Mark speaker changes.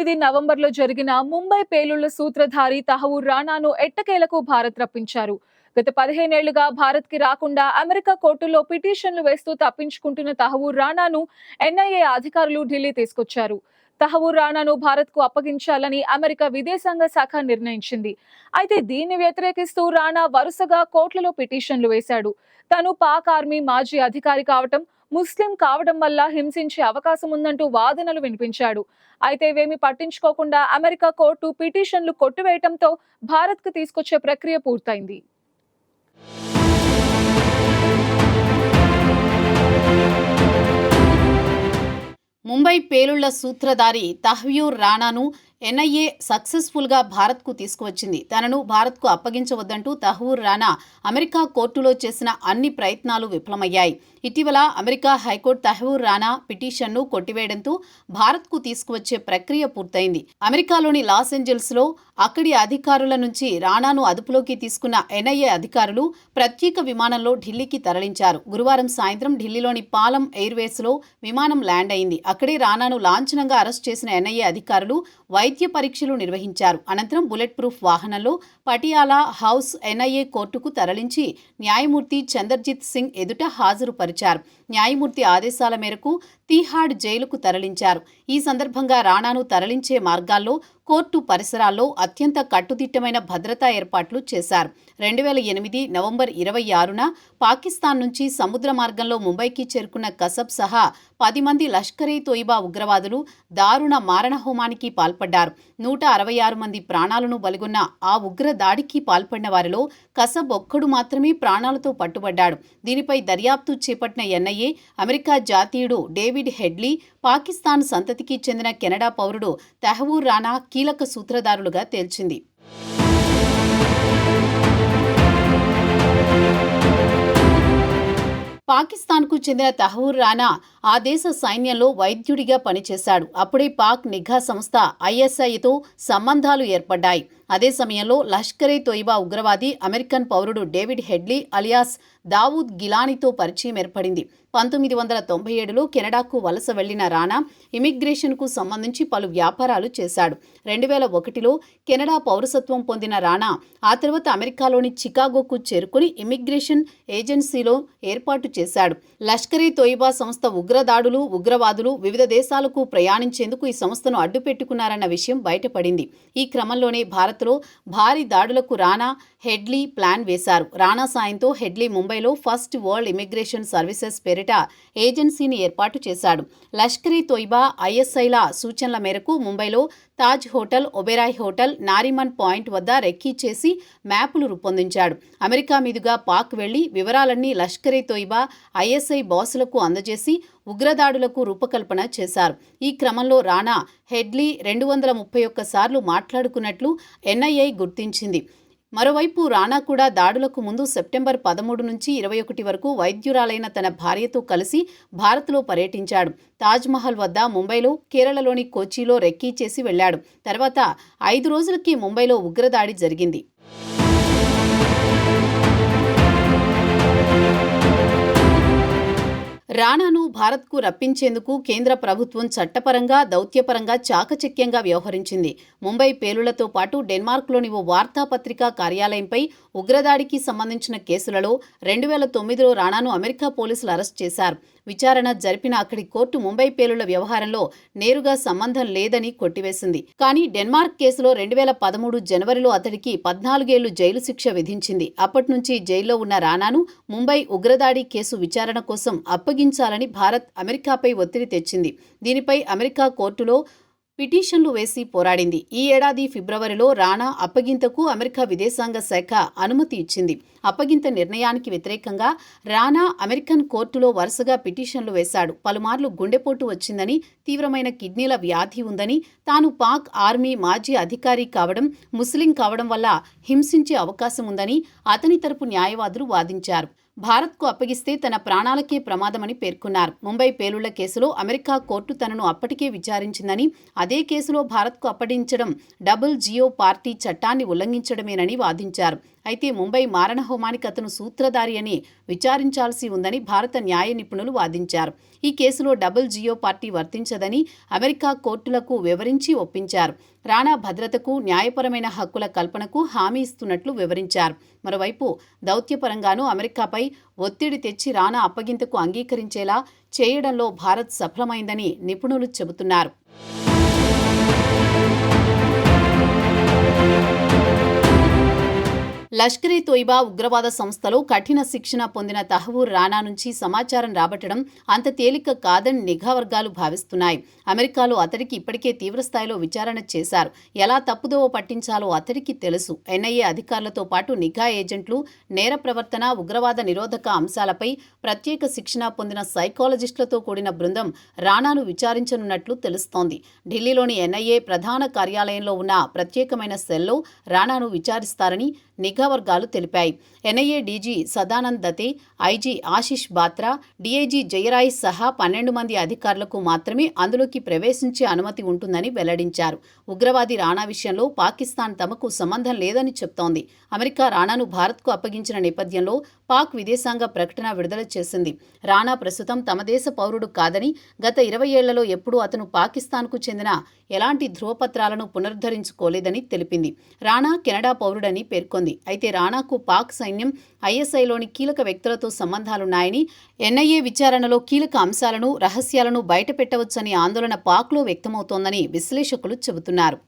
Speaker 1: 2009 నవంబర్లో జరిగిన ముంబై పేలుళ్ల సూత్రధారి తహవూర్ రానాను ఎట్టకేలకు భారత్ రప్పించారు. గత 15 ఏళ్లుగా భారత్ కి రాకుండా అమెరికా కోర్టుల్లో పిటిషన్లు వేస్తూ తప్పించుకుంటున్న తహవూర్ రానాను ఎన్ఐఏ అధికారులు ఢిల్లీ తీసుకొచ్చారు. తహవూర్ రానాను భారత్ కు అప్పగించాలని అమెరికా విదేశాంగ శాఖ నిర్ణయించింది. అయితే దీన్ని వ్యతిరేకిస్తూ రానా వరుసగా కోర్టులలో పిటిషన్లు వేశాడు. తను పాక్ ఆర్మీ మాజీ అధికారి కావటం, ముస్లిం కావడం వల్ల హింసించే అవకాశం ఉందంటూ వాదనలు వినిపించాడు. అయితే ఇవేమీ పట్టించుకోకుండా అమెరికా కోర్టు పిటిషన్లు కొట్టివేయటంతో భారత్ కు తీసుకొచ్చే ప్రక్రియ పూర్తయింది.
Speaker 2: ముంబై పేలుళ్ల సూత్రధారి తహ్వూర్ రానాను ఎన్ఐఏ సక్సెస్ఫుల్గా భారత్కు తీసుకువచ్చింది. తనను భారత్కు అప్పగించవద్దంటూ తహ్వూర్ రానా అమెరికా కోర్టులో చేసిన అన్ని ప్రయత్నాలు విఫలమయ్యాయి. ఇటీవల అమెరికా హైకోర్టు తహ్వూర్ రానా పిటిషన్ను కొట్టివేయడంతో భారత్కు తీసుకువచ్చే ప్రక్రియ పూర్తయింది. అమెరికాలోని లాస్ ఏంజల్స్లో అక్కడి అధికారుల నుంచి రానాను అదుపులోకి తీసుకున్న ఎన్ఐఏ అధికారులు ప్రత్యేక విమానంలో ఢిల్లీకి తరలించారు. గురువారం సాయంత్రం ఢిల్లీలోని పాలం ఎయిర్వేస్లో విమానం ల్యాండ్ అయింది. అక్కడే రానాను లాంఛనంగా అరెస్ట్ చేసిన ఎన్ఐఏ అధికారులు వైద్య పరీక్షలు నిర్వహించారు. అనంతరం బుల్లెట్ ప్రూఫ్ వాహనంలో పటియాలా హౌస్ ఎన్ఐఏ కోర్టుకు తరలించి న్యాయమూర్తి చందర్జిత్ సింగ్ ఎదుట హాజరుపరిచారు. న్యాయమూర్తి ఆదేశాల మేరకు తీహాడ్ జైలుకు తరలించారు. ఈ సందర్భంగా రానాను తరలించే మార్గాల్లో కోర్టు పరిసరాల్లో అత్యంత కట్టుదిట్టమైన భద్రతా ఏర్పాట్లు చేశారు. 2008 నవంబర్ 26న పాకిస్తాన్ నుంచి సముద్ర మార్గంలో ముంబైకి చేరుకున్న కసబ్ సహా 10 మంది లష్కర్ ఇ తోయిబా ఉగ్రవాదులు దారుణ మారణహోమానికి పాల్పడ్డారు. 166 మంది ప్రాణాలను బలిగొన్న ఆ ఉగ్ర దాడికి పాల్పడిన వారిలో కసబ్ ఒక్కడు మాత్రమే ప్రాణాలతో పట్టుబడ్డాడు. దీనిపై దర్యాప్తు చేపట్టిన ఎన్ఐఏ అమెరికా జాతీయుడు డేవిడ్ హెడ్లీ, పాకిస్తాన్ సంతతికి చెందిన కెనడా పౌరుడు తహవూర్ రానా కీలక సూత్రధారులుగా తేల్చింది. పాకిస్తాన్కు చెందిన తహవూర్ రానా ఆ దేశ సైన్యంలో వైద్యుడిగా పనిచేశాడు. అప్పుడే పాక్ నిఘా సంస్థ ఐఎస్ఐతో సంబంధాలు ఏర్పడ్డాయి. అదే సమయంలో లష్కర్ ఇ తోయిబా ఉగ్రవాది అమెరికన్ పౌరుడు డేవిడ్ హెడ్లీ అలియాస్ దావూద్ గిలానీతో పరిచయం ఏర్పడింది. 1997లో కెనడాకు వలస వెళ్లిన రానా ఇమిగ్రేషన్కు సంబంధించి పలు వ్యాపారాలు చేశాడు. 2001లో కెనడా పౌరసత్వం పొందిన రానా ఆ తర్వాత అమెరికాలోని చికాగోకు చేరుకుని ఇమిగ్రేషన్ ఏజెన్సీలో ఏర్పాటు చేశాడు. లష్కర్ ఇ తోయిబా సంస్థ ఉగ్రదాడులు, ఉగ్రవాదులు వివిధ దేశాలకు ప్రయాణించేందుకు ఈ సంస్థను అడ్డుపెట్టుకున్నారన్న విషయం బయటపడింది. ఈ క్రమంలోనే భారత్లో భారీ దాడులకు రానా, హెడ్లీ ప్లాన్ వేశారు. రానా సాయంతో హెడ్లీ ముంబైలో ఫస్ట్ వరల్డ్ ఇమిగ్రేషన్ సర్వీసెస్ పేరిట ఏజెన్సీని ఏర్పాటు చేశాడు. లష్కర్ ఇ తోయిబా, ఐఎస్ఐల సూచనల మేరకు ముంబైలో Taj hotel, Oberoi hotel, Nariman point వద్ద రెక్కీ చేసి మ్యాపులు రూపొందించాడు. అమెరికా మీదుగా పాక్ వెళ్లి వివరాలన్నీ లష్కర్ ఇ తోయిబా, ఐఎస్ఐ బాసులకు అందజేసి ఉగ్రదాడులకు రూపకల్పన చేశారు. ఈ క్రమంలో రానా, హెడ్లీ 231 సార్లు మాట్లాడుకున్నట్లు ఎన్ఐఏ గుర్తించింది. మరోవైపు రానా కూడా దాడులకు ముందు సెప్టెంబర్ 13 నుంచి 21 వరకు వైద్యురాలైన తన భార్యతో కలిసి భారత్లో పర్యటించాడు. తాజ్మహల్ వద్ద, ముంబైలో, కేరళలోని కోచిలో రెక్కీ చేసి వెళ్లాడు. తర్వాత 5 రోజులకి ముంబైలో ఉగ్రదాడి జరిగింది. రానాను భారత్కు రప్పించేందుకు కేంద్ర ప్రభుత్వం చట్టపరంగా, దౌత్యపరంగా చాకచక్యంగా వ్యవహరించింది. ముంబై పేలుళ్లతో పాటు డెన్మార్క్లోని ఓ వార్తాపత్రికా కార్యాలయంపై ఉగ్రదాడికి సంబంధించిన కేసులలో 2009లో రానాను అమెరికా పోలీసులు అరెస్ట్ చేశారు. విచారణ జరిపిన అక్కడి కోర్టు ముంబై పేలుళ్ల వ్యవహారంలో నేరుగా సంబంధం లేదని కొట్టివేసింది. కానీ డెన్మార్క్ కేసులో 2013 జనవరిలో అతడికి 14 ఏళ్లు జైలు శిక్ష విధించింది. అప్పటి నుంచి జైల్లో ఉన్న రానాను ముంబై ఉగ్రదాడి కేసు విచారణ కోసం అప్పగించాలని భారత్ అమెరికాపై ఒత్తిడి తెచ్చింది. దీనిపై అమెరికా కోర్టులో పిటిషన్లు వేసి పోరాడింది. ఈ ఏడాది ఫిబ్రవరిలో రానా అప్పగింతకు అమెరికా విదేశాంగ శాఖ అనుమతి ఇచ్చింది. అప్పగింత నిర్ణయానికి వ్యతిరేకంగా రానా అమెరికన్ కోర్టులో వరుసగా పిటిషన్లు వేశాడు. పలుమార్లు గుండెపోటు వచ్చిందని, తీవ్రమైన కిడ్నీల వ్యాధి ఉందని, తాను పాక్ ఆర్మీ మాజీ అధికారి కావడం, ముస్లిం కావడం వల్ల హింసించే అవకాశం ఉందని అతని తరపు న్యాయవాదులు వాదించారు. భారత్కు అప్పగిస్తే తన ప్రాణాలకే ప్రమాదమని పేర్కొన్నారు. ముంబై పేలుళ్ల కేసులో అమెరికా కోర్టు తనను అప్పటికే విచారించిందని, అదే కేసులో భారత్కు అప్పగించడం డబుల్ జియో పార్టీ చట్టాన్ని ఉల్లంఘించడమేనని వాదించారు. అయితే ముంబై మారణహోమానికి అతను సూత్రధారి అని విచారించాల్సి ఉందని భారత న్యాయ నిపుణులు వాదించారు. ఈ కేసులో డబుల్ జియో పార్టీ వర్తించదని అమెరికా కోర్టులకు వివరించి ఒప్పించారు. రాణా భద్రతకు, న్యాయపరమైన హక్కుల కల్పనకు హామీ ఇస్తున్నట్లు వివరించారు. మరోవైపు దౌత్యపరంగానూ అమెరికాపై ఒత్తిడి తెచ్చి రాణా అప్పగింతకు అంగీకరించేలా చేయడంలో భారత్ సఫలమైందని నిపుణులు చెబుతున్నారు. లష్కరే తోయిబా ఉగ్రవాద సంస్థలో కఠిన శిక్షణ పొందిన తహవూర్ రాణా నుంచి సమాచారం రాబట్టడం అంత తేలిక కాదని నిఘా వర్గాలు భావిస్తున్నాయి. అమెరికాలో అతడికి ఇప్పటికే తీవ్రస్థాయిలో విచారణ చేశారు. ఎలా తప్పుదోవ పట్టించాలో అతడికి తెలుసు. ఎన్ఐఏ అధికారులతో పాటు నిఘా ఏజెంట్లు, నేర ప్రవర్తన, ఉగ్రవాద నిరోధక అంశాలపై ప్రత్యేక శిక్షణ పొందిన సైకాలజిస్టులతో కూడిన బృందం రాణాను విచారించనున్నట్లు తెలుస్తోంది. ఢిల్లీలోని ఎన్ఐఏ ప్రధాన కార్యాలయంలో ఉన్న ప్రత్యేకమైన సెల్లో రాణాను విచారిస్తారని నిఘా వర్గాలు తెలిపాయి. NIA DG Sadanand Date, IG Ashish Batra, DIG Jayaroy సహా 12 మంది అధికారులకు మాత్రమే అందులోకి ప్రవేశించే అనుమతి ఉంటుందని వెల్లడించారు. ఉగ్రవాది రాణా విషయంలో పాకిస్తాన్ తమకు సంబంధం లేదని చెప్తోంది. అమెరికా రాణాను భారత్కు అప్పగించిన నేపథ్యంలో పాక్ విదేశాంగ ప్రకటన విడుదల చేసింది. రాణా ప్రస్తుతం తమ దేశ పౌరుడు కాదని, గత 20 ఏళ్లలో ఎప్పుడూ అతను పాకిస్తాన్కు చెందిన ఎలాంటి ధృవపత్రాలను పునరుద్ధరించుకోలేదని తెలిపింది. రాణా కెనడా పౌరుడని పేర్కొంది. అయితే రాణాకు పాక్ సైన్యం, ఐఎస్ఐలోని కీలక వ్యక్తులతో సంబంధాలున్నాయని, ఎన్ఐఏ విచారణలో కీలక అంశాలను, రహస్యాలను బయటపెట్టవచ్చని ఆందోళన పాక్లో వ్యక్తమవుతోందని విశ్లేషకులు చెబుతున్నారు.